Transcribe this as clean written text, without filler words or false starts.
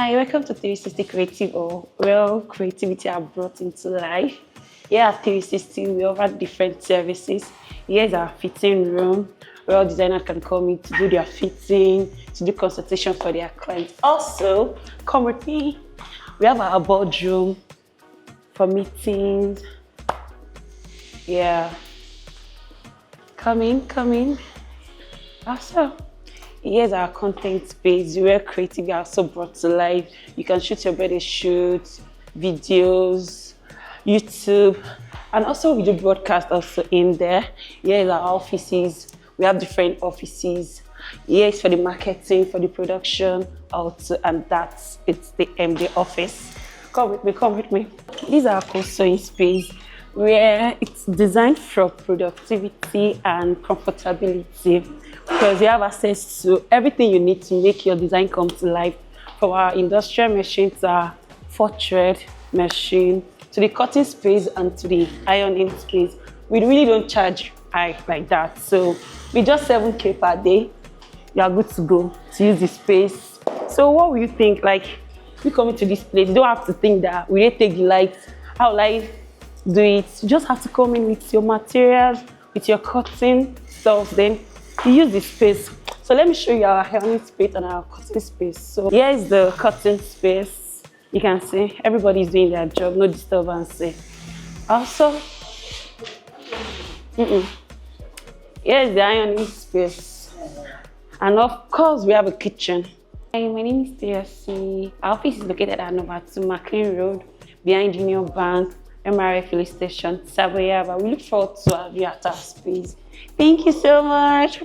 Hi, welcome to 360 Creative, or where creativity are brought into life. Here at 360, we offer different services. Here's our fitting room, where all designers can come in to do their fitting, to do consultation for their clients. Also, come with me. We have our boardroom for meetings. Yeah. Come in. Also, here's our content space where creativity are also brought to life. You can shoot your birthday shoots, videos, YouTube, and also we do broadcast also in there. Here's our offices. We have different offices. Here is for the marketing, for the production, also, and that's it's the MD office. Come with me. These are our sewing space where it's designed for productivity and comfortability, because you have access to everything you need to make your design come to life. From our industrial machines, our 4-thread machine, to the cutting space and to the ironing space. We really don't charge high like that. So with just 7K per day, you are good to go to use the space. So what will you think? Like, we come into this place, you don't have to think that we didn't take the lights. How will I do it? You just have to come in with your materials, with your cutting stuff, then you use the space. So let me show you our ironing space and our cutting space. So here is the cutting space. You can see everybody is doing their job, no disturbance. Also, here is the ironing space. And of course, we have a kitchen. Hi, my name is Eris. Our office is located at number 2 McLean Road, behind Union Bank, MRF Filling Station, Savoyava. We look forward to have you at our space. Thank you so much.